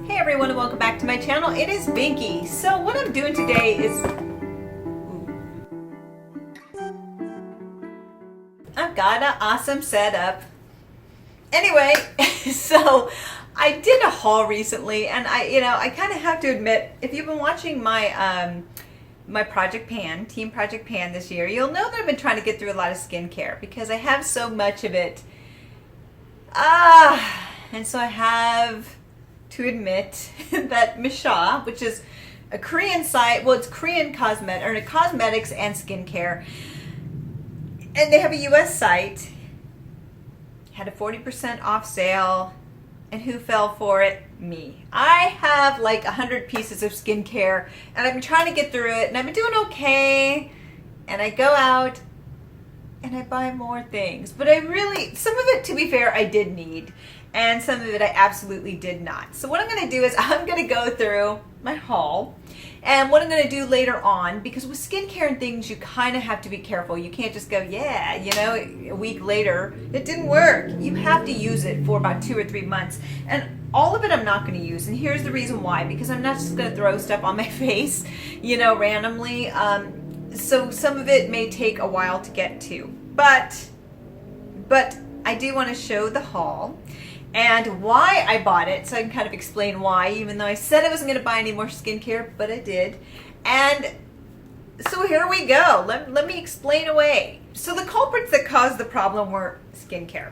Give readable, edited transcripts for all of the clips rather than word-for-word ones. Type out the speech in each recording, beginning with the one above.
Hey everyone, and welcome back to my channel. It is Binky. So what I'm doing today is I've got an awesome setup. Anyway, so I did a haul recently, and I kind of have to admit, if you've been watching my my Project Pan, Team Project Pan this year, you'll know that I've been trying to get through a lot of skincare because I have so much of it. And so I have to admit that Missha, which is a Korean site, well, it's Korean cosmetics and skincare, and they have a US site, had a 40% off sale, and who fell for it? Me. I have like 100 pieces of skincare, and I've been trying to get through it, and I've been doing okay, and I go out and I buy more things, but some of it, to be fair, I did need, and some of it I absolutely did not. So what I'm going to do is I'm going to go through my haul, and what I'm going to do later on, because with skincare and things, you kind of have to be careful. You can't just go, yeah, a week later, it didn't work. You have to use it for about 2 or 3 months, and all of it I'm not going to use, and here's the reason why, because I'm not just going to throw stuff on my face, randomly. So some of it may take a while to get to, but I do want to show the haul and why I bought it, so I can kind of explain why, even though I said I wasn't going to buy any more skincare, but I did. And so here we go. Let me explain away. So the culprits that caused the problem were skincare,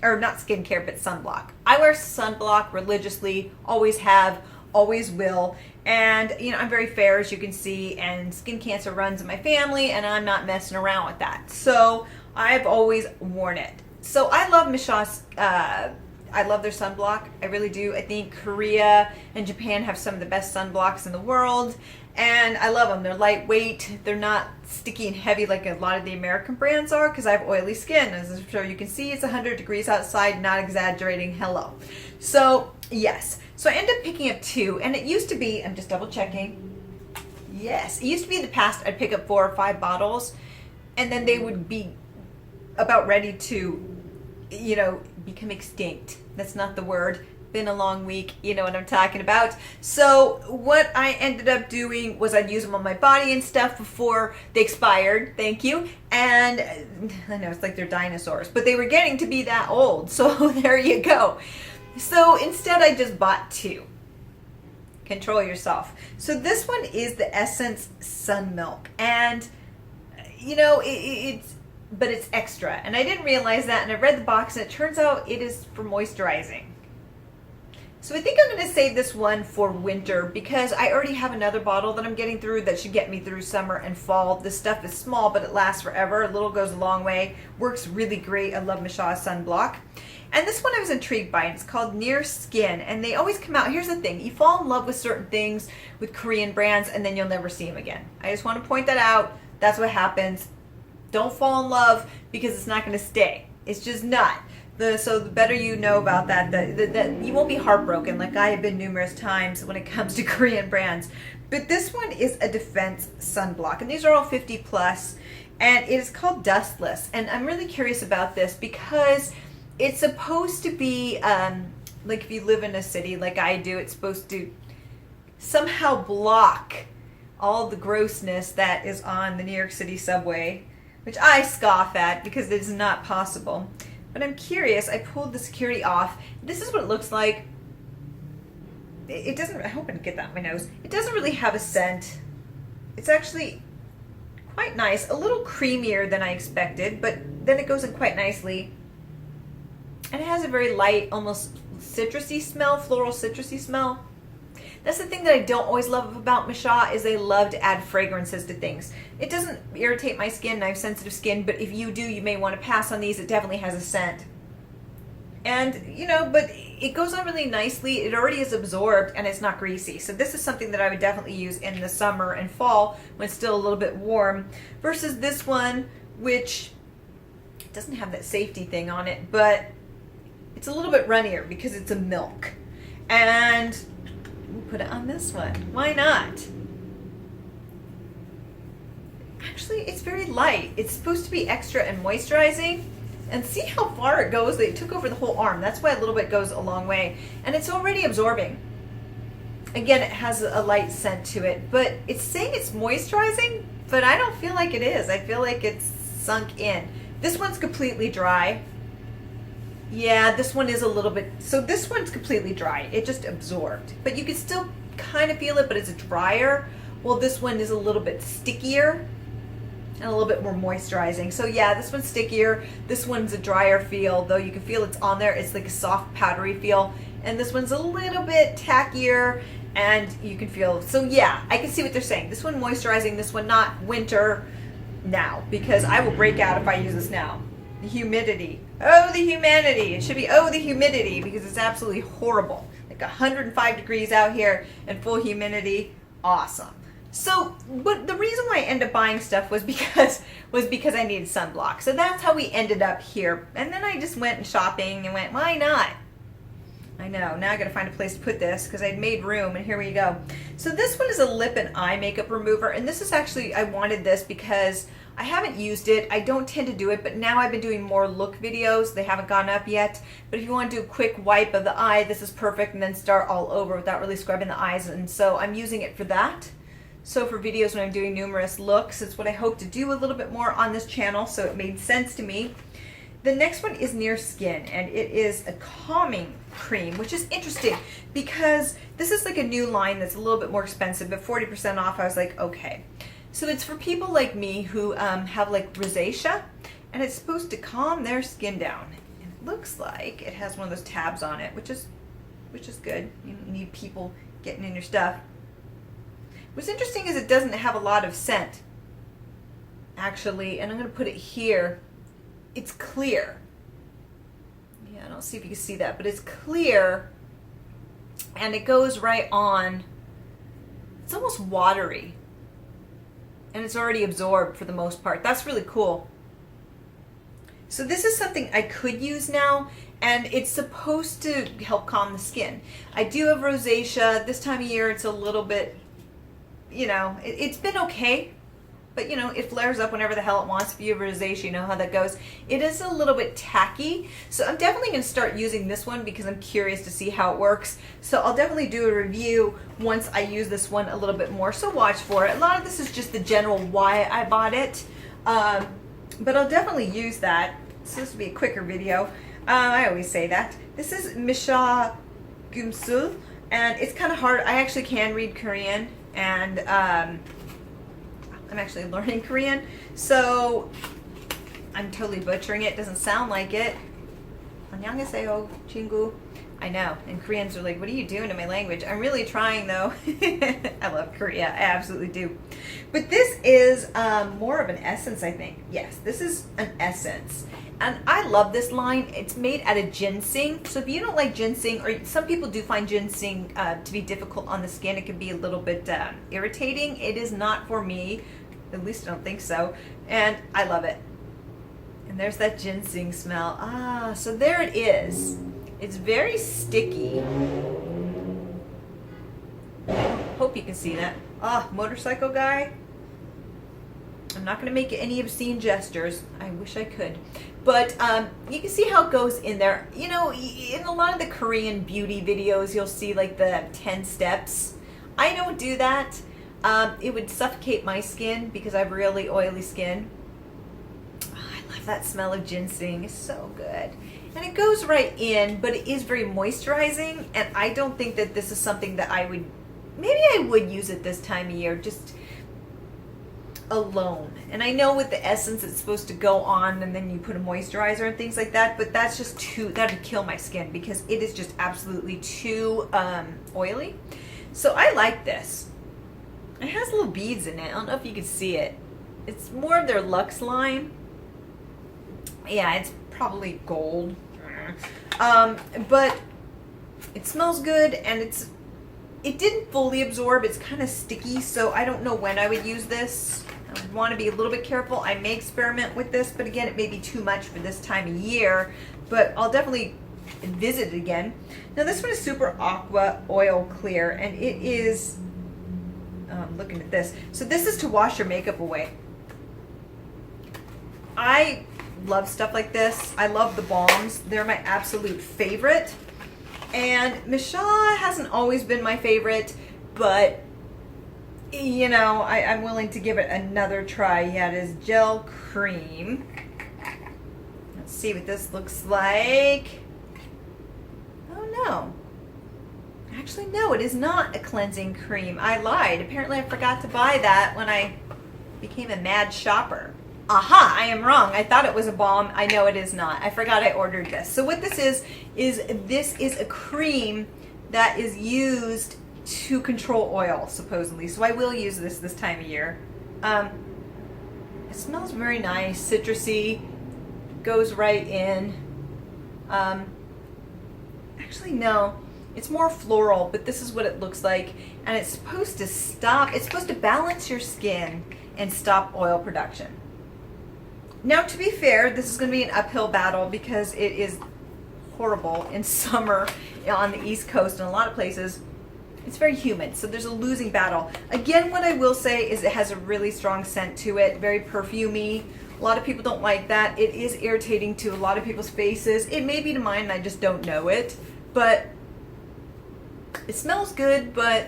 or not skincare, but sunblock. I wear sunblock religiously, always have, always will. And I'm very fair, as you can see, and skin cancer runs in my family, and I'm not messing around with that. So I've always worn it. So I love Missha's, I love their sunblock. I really do. I think Korea and Japan have some of the best sunblocks in the world, and I love them. They're lightweight. They're not sticky and heavy like a lot of the American brands are, because I have oily skin. As I'm sure you can see, it's 100 degrees outside, not exaggerating. Hello. So yes. So I ended up picking up 2, and it used to be, I'm just double checking. Yes, it used to be in the past I'd pick up 4 or 5 bottles, and then they would be about ready to, become extinct. That's not the word. Been a long week, you know what I'm talking about. So what I ended up doing was I'd use them on my body and stuff before they expired. Thank you. And I know it's like they're dinosaurs, but they were getting to be that old. So there you go. So instead I just bought 2. Control yourself. So this one is the Essence Sun Milk, and but it's extra, and I didn't realize that, and I read the box, and it turns out it is for moisturizing. So I think I'm going to save this one for winter, because I already have another bottle that I'm getting through that should get me through summer and fall. This stuff is small, but it lasts forever. A little goes a long way. Works really great. I love Missha's sunblock. And this one I was intrigued by, and it's called Near Skin, and they always come out. Here's the thing. You fall in love with certain things with Korean brands, and then you'll never see them again. I just want to point that out. That's what happens. Don't fall in love, because it's not going to stay. It's just not. So the better you know about that, that you won't be heartbroken like I have been numerous times when it comes to Korean brands. But this one is a defense sunblock, and these are all 50 plus, and it is called Dustless. And I'm really curious about this because it's supposed to be, like if you live in a city like I do, it's supposed to somehow block all the grossness that is on the New York City subway, which I scoff at because it is not possible. But I'm curious. I pulled the security off. This is what it looks like. It doesn't, I hope I didn't get that on my nose. It doesn't really have a scent. It's actually quite nice. A little creamier than I expected, but then it goes in quite nicely. And it has a very light, almost citrusy smell, floral citrusy smell. That's the thing that I don't always love about Missha, is they love to add fragrances to things. It doesn't irritate my skin. I have sensitive skin, but if you do, you may want to pass on these. It definitely has a scent. And, but it goes on really nicely. It already is absorbed, and it's not greasy. So this is something that I would definitely use in the summer and fall when it's still a little bit warm, versus this one, which doesn't have that safety thing on it, but it's a little bit runnier because it's a milk. And put it on this one. Why not? Actually, it's very light. It's supposed to be extra and moisturizing. And see how far it goes? They took over the whole arm. That's why a little bit goes a long way. And it's already absorbing. Again, it has a light scent to it, but it's saying it's moisturizing, but I don't feel like it is. I feel like it's sunk in. This one's completely dry. Yeah, this one is a little bit, so this one's completely dry. It just absorbed, but you can still kind of feel it, but it's drier. Well, this one is a little bit stickier and a little bit more moisturizing. So yeah, this one's stickier. This one's a drier feel, though you can feel it's on there. It's like a soft powdery feel. And this one's a little bit tackier, and you can feel, so yeah, I can see what they're saying. This one moisturizing, this one not. Winter now, because I will break out if I use this now. The humidity. Oh, the humanity. It should be, oh, the humidity, because it's absolutely horrible. Like 105 degrees out here and full humidity. Awesome. So, but the reason why I ended up buying stuff was because I needed sunblock. So that's how we ended up here. And then I just went shopping and went, why not? I know, now I gotta find a place to put this because I'd made room, and here we go. So this one is a lip and eye makeup remover, and this is actually, I wanted this because I haven't used it. I don't tend to do it, but now I've been doing more look videos. They haven't gone up yet, but if you want to do a quick wipe of the eye, this is perfect, and then start all over without really scrubbing the eyes, and so I'm using it for that. So for videos when I'm doing numerous looks, it's what I hope to do a little bit more on this channel, so it made sense to me. The next one is Near Skin, and it is a calming cream, which is interesting because this is like a new line that's a little bit more expensive, but 40% off. I was like, okay. So it's for people like me who have like rosacea, and it's supposed to calm their skin down. And it looks like it has one of those tabs on it, which is good. You don't need people getting in your stuff. What's interesting is it doesn't have a lot of scent, actually, and I'm going to put it here. It's clear. Yeah, I don't see if you can see that, but it's clear, and it goes right on. It's almost watery, and it's already absorbed for the most part. That's really cool. So this is something I could use now, and it's supposed to help calm the skin. I do have rosacea. This time of year, it's a little bit, you know, it's been okay. But, you know, it flares up whenever the hell it wants. If you have rosacea, you know how that goes. It is a little bit tacky. So I'm definitely going to start using this one because I'm curious to see how it works. So I'll definitely do a review once I use this one a little bit more. So watch for it. A lot of this is just the general why I bought it. But I'll definitely use that. It's supposed to be a quicker video. I always say that. This is Missha Gumsul. And it's kind of hard. I actually can read Korean. And I'm actually learning Korean, so I'm totally butchering it. Doesn't sound like it. 안녕하세요, 친구. I know, and Koreans are like, what are you doing to my language? I'm really trying, though. I love Korea. I absolutely do. But this is more of an essence, I think. Yes, this is an essence. And I love this line. It's made out of ginseng. So if you don't like ginseng, or some people do find ginseng to be difficult on the skin, it can be a little bit irritating. It is not for me. At least I don't think so. And I love it. And there's that ginseng smell. Ah, so there it is. It's very sticky. Hope you can see that. Ah, motorcycle guy. I'm not going to make any obscene gestures. I wish I could. But you can see how it goes in there. You know, in a lot of the Korean beauty videos, you'll see like the 10 steps. I don't do that. It would suffocate my skin because I have really oily skin. Oh, I love that smell of ginseng. It's so good. And it goes right in, but it is very moisturizing. And I don't think that this is something that I would, maybe I would use it this time of year, just alone. And I know with the essence it's supposed to go on and then you put a moisturizer and things like that, but that's just too, that would kill my skin because it is just absolutely too oily. So I like this. It has little beads in it. I don't know if you can see it. It's more of their Luxe line. Yeah, it's probably gold. But it smells good, and it didn't fully absorb. It's kind of sticky, so I don't know when I would use this. I would want to be a little bit careful. I may experiment with this, but again, it may be too much for this time of year, but I'll definitely visit it again. Now this one is Super Aqua Oil Clear, and it is, looking at this. So this is to wash your makeup away. I love stuff like this. I love the balms. They're my absolute favorite. And Missha hasn't always been my favorite, but you know, I'm willing to give it another try. Yeah, it is gel cream. Let's see what this looks like. Oh no. Actually, no, it is not a cleansing cream. I lied. Apparently I forgot to buy that when I became a mad shopper. Aha, I am wrong. I thought it was a balm. I know it is not. I forgot I ordered this. So what this is this is a cream that is used to control oil, supposedly. So I will use this time of year. It smells very nice, citrusy, goes right in. Actually, no, it's more floral, but this is what it looks like. And it's supposed to stop, it's supposed to balance your skin and stop oil production. Now, to be fair, this is going to be an uphill battle because it is horrible in summer on the East Coast and a lot of places. It's very humid, so there's a losing battle. Again, what I will say is it has a really strong scent to it, very perfumey. A lot of people don't like that. It is irritating to a lot of people's faces. It may be to mine and I just don't know it, but it smells good, but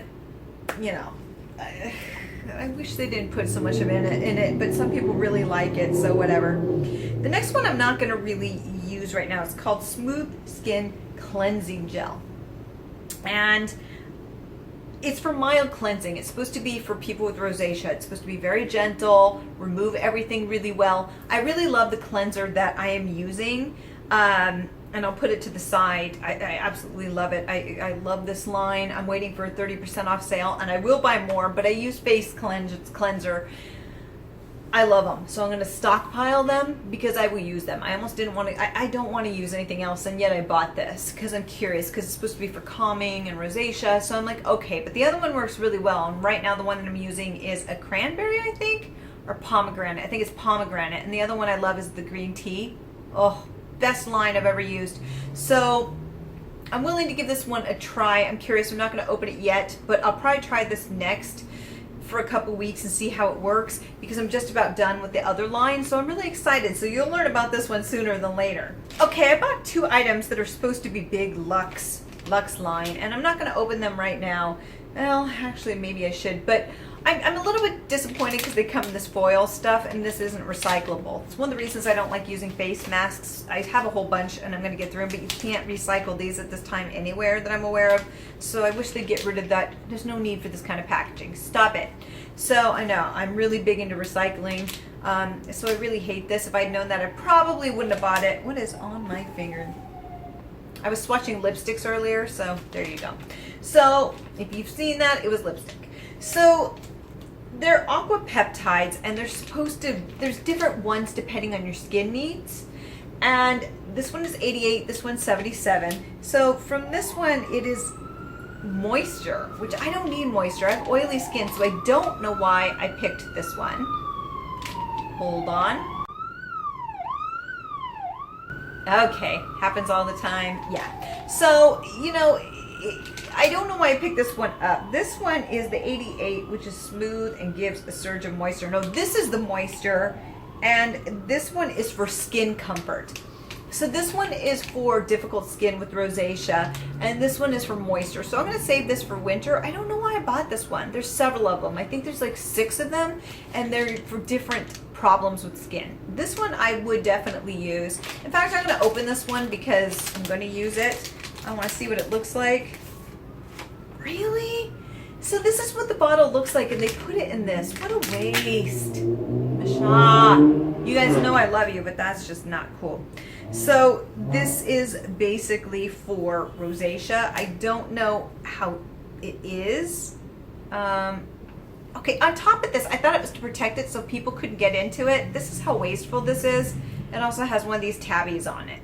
you know, I wish they didn't put so much of it in it, but some people really like it, so whatever. The next one I'm not going to really use right now. It's called Smooth Skin Cleansing Gel. And it's for mild cleansing. It's supposed to be for people with rosacea. It's supposed to be very gentle, remove everything really well. I really love the cleanser that I am using. And I'll put it to the side. I absolutely love it. I love this line. I'm waiting for a 30% off sale, and I will buy more, but I use face cleanser. I love them, so I'm going to stockpile them because I will use them. I almost didn't want to, I don't want to use anything else, and yet I bought this because I'm curious, because it's supposed to be for calming and rosacea, so I'm like, okay, but the other one works really well, and right now the one that I'm using is a cranberry, I think, or pomegranate. I think it's pomegranate, and the other one I love is the green tea. Oh, best line I've ever used. So I'm willing to give this one a try. I'm curious. I'm not going to open it yet, but I'll probably try this next for a couple weeks and see how it works, because I'm just about done with the other line, so I'm really excited. So you'll learn about this one sooner than later. Okay, I bought two items that are supposed to be big Lux line, and I'm not going to open them right now. Well, actually maybe I should, but I'm a little bit disappointed because they come in this foil stuff and this isn't recyclable. It's one of the reasons I don't like using face masks. I have a whole bunch and I'm going to get through them, but you can't recycle these at this time anywhere that I'm aware of. So I wish they'd get rid of that. There's no need for this kind of packaging. Stop it. So I know I'm really big into recycling. So I really hate this. If I'd known that, I probably wouldn't have bought it. What is on my finger? I was swatching lipsticks earlier, so there you go. So if you've seen that, it was lipstick. So they're aqua peptides, and they're supposed to, there's different ones depending on your skin needs. And this one is 88, this one's 77. So from this one, it is moisture, which I don't need moisture. I have oily skin, so I don't know why I picked this one. Hold on. Okay, happens all the time. Yeah. So, you know, I don't know why I picked this one up. This one is the 88, which is smooth and gives a surge of moisture. No, this is the moisture, and this one is for skin comfort. So this one is for difficult skin with rosacea, and this one is for moisture. So I'm going to save this for winter. I don't know why I bought this one. There's several of them. I think there's like 6 of them, and they're for different problems with skin. This one I would definitely use. In fact, I'm going to open this one because I'm going to use it. I want to see what it looks like. Really? So this is what the bottle looks like, and they put it in this. What a waste. Missha. You guys know I love you, but that's just not cool. So this is basically for rosacea. I don't know how it is. Okay, on top of this, I thought it was to protect it so people couldn't get into it. This is how wasteful this is. It also has one of these tabbies on it.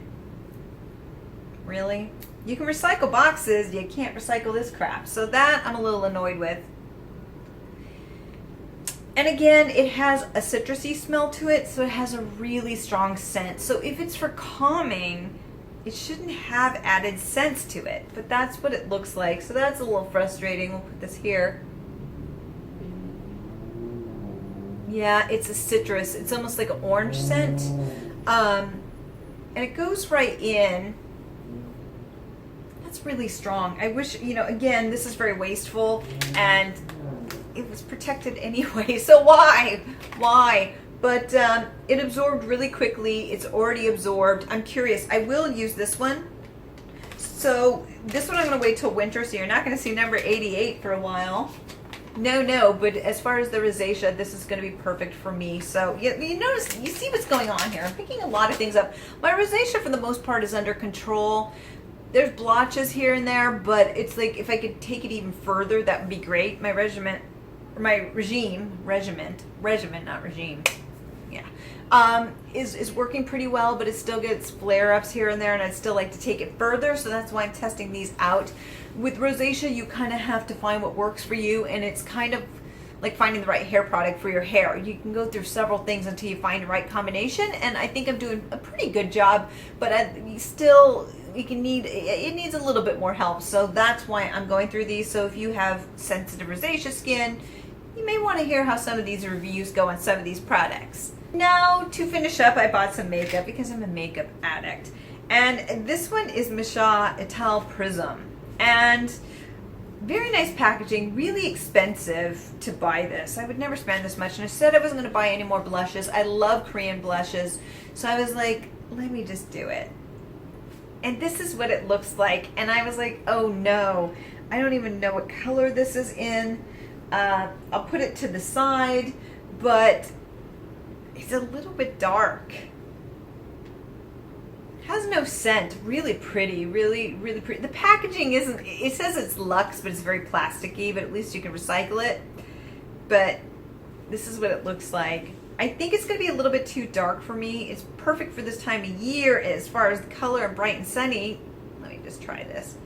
Really? You can recycle boxes, you can't recycle this crap. So that I'm a little annoyed with. And again, it has a citrusy smell to it, so it has a really strong scent. So if it's for calming, it shouldn't have added scents to it. But that's what it looks like. So that's a little frustrating. We'll put this here. Yeah, it's a citrus. It's almost like an orange scent. And it goes right in. that's really strong. I wish, you know, again, this is very wasteful and it was protected anyway. So why? But it absorbed really quickly. It's already absorbed. I'm curious. I will use this one. So this one I'm going to wait till winter, so you're not going to see number 88 for a while. No, but as far as the rosacea, this is going to be perfect for me. So you notice, you see what's going on here. I'm picking a lot of things up. My rosacea, for the most part, is under control. There's blotches here and there, but it's like if I could take it even further, that would be great. My regiment, not regime. Yeah, is working pretty well, but it still gets flare-ups here and there, and I'd still like to take it further, so that's why I'm testing these out. With rosacea, you kind of have to find what works for you, and it's kind of like finding the right hair product for your hair. You can go through several things until you find the right combination, and I think I'm doing a pretty good job, but it needs a little bit more help, so that's why I'm going through these. So if you have sensitive rosacea skin, you may want to hear how some of these reviews go on some of these products. Now, to finish up, I bought some makeup because I'm a makeup addict. And this one is Missha Etal Prism. And very nice packaging, really expensive to buy this. I would never spend this much. And I said I wasn't going to buy any more blushes. I love Korean blushes. So I was like, let me just do it. And this is what it looks like. And I was like, oh no, I don't even know what color this is in. I'll put it to the side, but it's a little bit dark. Has no scent. Really pretty. Really pretty. The packaging isn't, it says it's luxe, but it's very plasticky, but at least you can recycle it. But this is what it looks like. I think it's going to be a little bit too dark for me. It's perfect for this time of year as far as the color and bright and sunny. Let me just try this.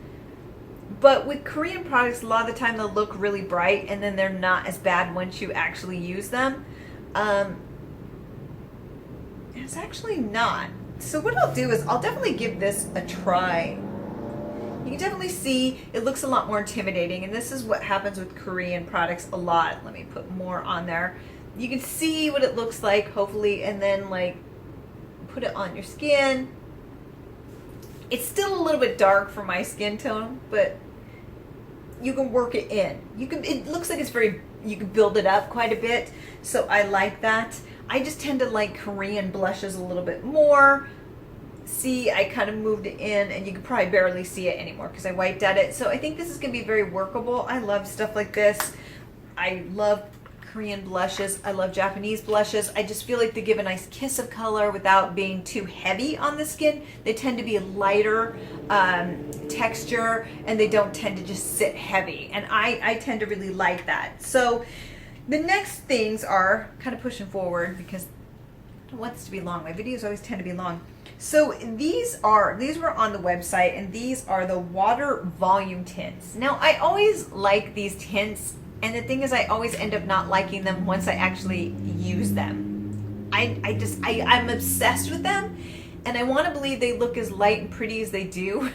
But with Korean products, a lot of the time they'll look really bright and then they're not as bad once you actually use them. It's actually not. So what I'll do is I'll definitely give this a try. You can definitely see it looks a lot more intimidating, and this is what happens with Korean products a lot. Let me put more on there. You can see what it looks like, hopefully, and then like put it on your skin. It's still a little bit dark for my skin tone, but you can work it in. It looks like it's you can build it up quite a bit, so I like that. I just tend to like Korean blushes a little bit more. See, I kind of moved it in, and you can probably barely see it anymore because I wiped at it. So I think this is going to be very workable. I love stuff like this. I love Korean blushes. I love Japanese blushes. I just feel like they give a nice kiss of color without being too heavy on the skin. They tend to be a lighter texture, and they don't tend to just sit heavy. And I tend to really like that. So the next things are kind of pushing forward because I don't want this to be long. My videos always tend to be long. So these were on the website, and these are the water volume tints. Now I always like these tints, and the thing is I always end up not liking them once I actually use them. I'm obsessed with them, and I want to believe they look as light and pretty as they do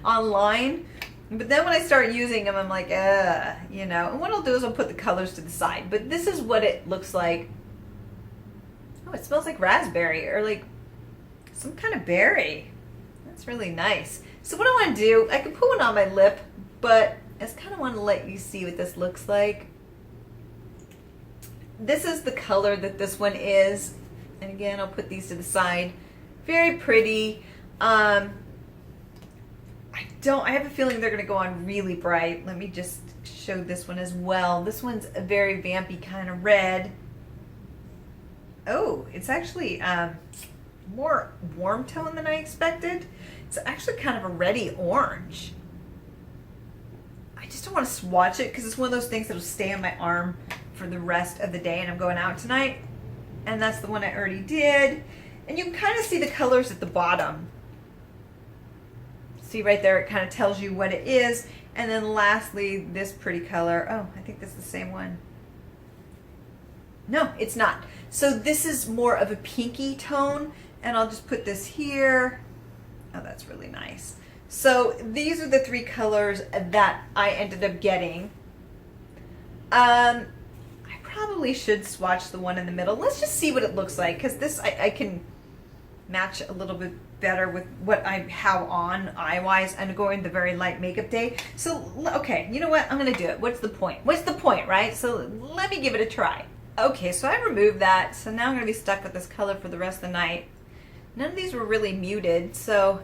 online. But then when I start using them, I'm like, you know. And what I'll do is I'll put the colors to the side. But this is what it looks like. Oh, it smells like raspberry or like some kind of berry. That's really nice. So what I want to do, I can put one on my lip, but I just kind of want to let you see what this looks like. This is the color that this one is. And again, I'll put these to the side. Very pretty. I have a feeling they're going to go on really bright. Let me just show this one as well. This one's a very vampy kind of red. Oh, it's actually more warm tone than I expected. It's actually kind of a reddy orange. I just don't want to swatch it because it's one of those things that'll stay on my arm for the rest of the day, and I'm going out tonight. And that's the one I already did. And you can kind of see the colors at the bottom. See right there, it kind of tells you what it is. And then lastly, this pretty color. Oh, I think this is the same one. No, it's not. So this is more of a pinky tone, and I'll just put this here. Oh, that's really nice. So these are the three colors that I ended up getting. I probably should swatch the one in the middle. Let's just see what it looks like, because this I can match a little bit better with what I have on eye-wise. I'm going the very light makeup day. So, okay, you know what? I'm gonna do it. What's the point? What's the point, right? So let me give it a try. Okay, so I removed that. So now I'm gonna be stuck with this color for the rest of the night. None of these were really muted, so.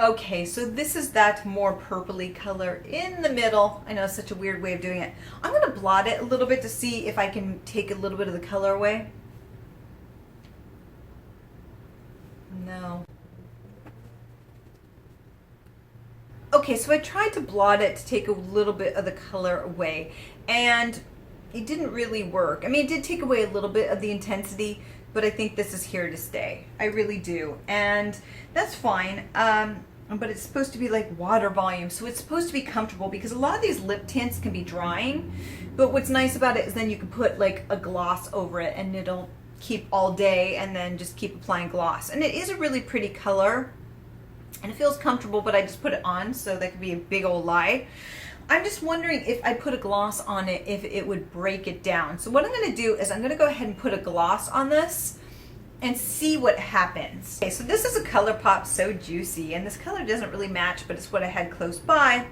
Okay, so this is that more purpley color in the middle. I know it's such a weird way of doing it. I'm gonna blot it a little bit to see if I can take a little bit of the color away. No. Okay, so I tried to blot it to take a little bit of the color away, and it didn't really work. I mean, it did take away a little bit of the intensity, but I think this is here to stay. I really do, and that's fine. But it's supposed to be like water volume, so it's supposed to be comfortable because a lot of these lip tints can be drying, but what's nice about it is then you can put like a gloss over it and it'll keep all day, and then just keep applying gloss. And it is a really pretty color, and it feels comfortable, but I just put it on, so that could be a big old lie. I'm just wondering if I put a gloss on it, if it would break it down. So what I'm gonna do is I'm gonna go ahead and put a gloss on this and see what happens. Okay, so this is a ColourPop So Juicy, and this color doesn't really match, but it's what I had close by.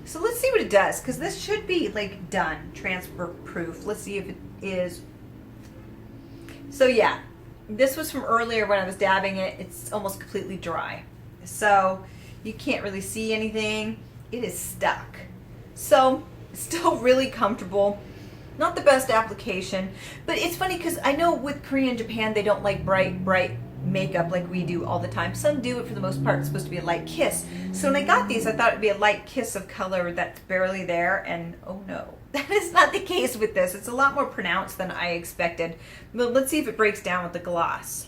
So let's see what it does, because this should be like done, transfer proof. Let's see if it is. So yeah, this was from earlier when I was dabbing it. It's almost completely dry. So you can't really see anything. It is stuck. So still really comfortable. Not the best application, but it's funny because I know with Korea and Japan, they don't like bright makeup like we do all the time. Some do it for the most part. It's supposed to be a light kiss. So when I got these, I thought it'd be a light kiss of color that's barely there, and oh no, that is not the case with this. It's a lot more pronounced than I expected. But let's see if it breaks down with the gloss.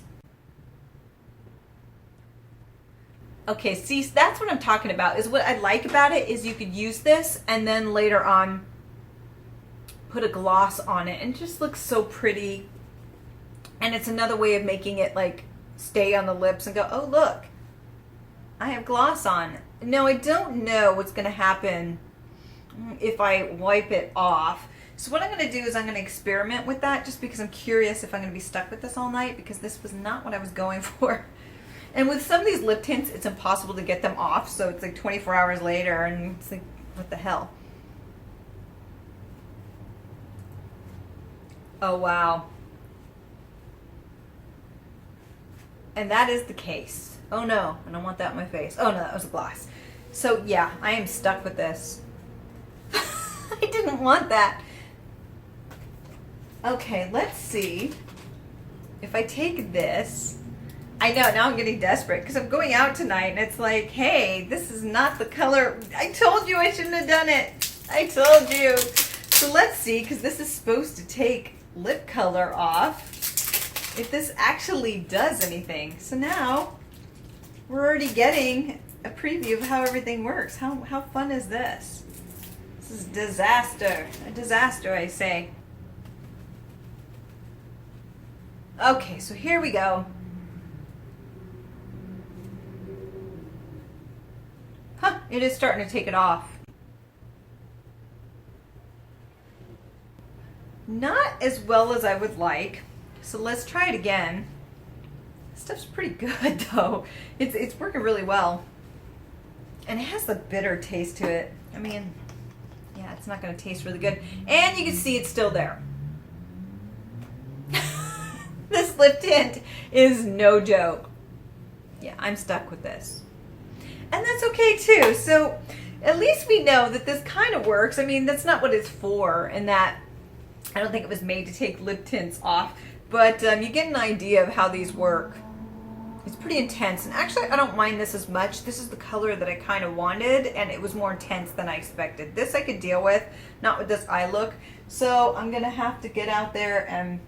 Okay, see, that's what I'm talking about, is what I like about it is you could use this and then later on put a gloss on it, and it just looks so pretty. And it's another way of making it like stay on the lips and go, oh look, I have gloss on. Now I don't know what's gonna happen if I wipe it off. So what I'm gonna do is I'm gonna experiment with that, just because I'm curious if I'm gonna be stuck with this all night, because this was not what I was going for. And with some of these lip tints, it's impossible to get them off, so it's like 24 hours later, and it's like, what the hell? Oh, wow. And that is the case. Oh no, I don't want that in my face. Oh no, that was a gloss. So yeah, I am stuck with this. I didn't want that. Okay, let's see if I take this. I know, now I'm getting desperate because I'm going out tonight and it's like, hey, this is not the color. I told you I shouldn't have done it. I told you. So let's see, because this is supposed to take lip color off, if this actually does anything. So now we're already getting a preview of how everything works. How fun is this? This is disaster. A disaster, I say. Okay, so here we go. Huh, it is starting to take it off. Not as well as I would like, so let's try it again. This stuff's pretty good though. It's working really well. And it has the bitter taste to it. I mean, yeah, it's not gonna taste really good. And you can see it's still there. This lip tint is no joke. Yeah, I'm stuck with this. And that's okay too. So at least we know that this kind of works. I mean, that's not what it's for, and that I don't think it was made to take lip tints off, but you get an idea of how these work. It's pretty intense, and actually I don't mind this as much. This is the color that I kind of wanted, and it was more intense than I expected. This I could deal with, not with this eye look. So I'm gonna have to get out there and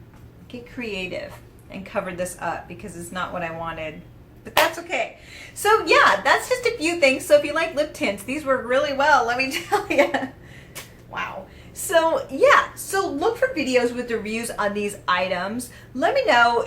get creative and cover this up, because it's not what I wanted. But that's okay. So yeah, that's just a few things. So if you like lip tints, these work really well, let me tell you. Wow. So yeah, so look for videos with reviews on these items. Let me know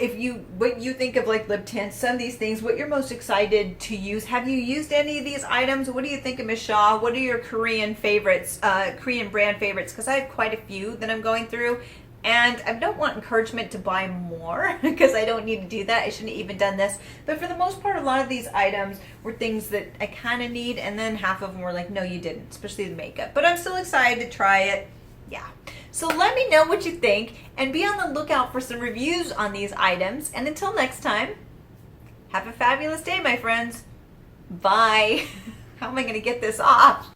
what you think of like lip tints, some of these things, what you're most excited to use. Have you used any of these items? What do you think of Missha? What are your Korean favorites, Korean brand favorites? Because I have quite a few that I'm going through. And I don't want encouragement to buy more because I don't need to do that. I shouldn't have even done this. But for the most part, a lot of these items were things that I kind of need. And then half of them were like, no, you didn't, especially the makeup. But I'm still excited to try it. Yeah. So let me know what you think and be on the lookout for some reviews on these items. And until next time, have a fabulous day, my friends. Bye. How am I going to get this off?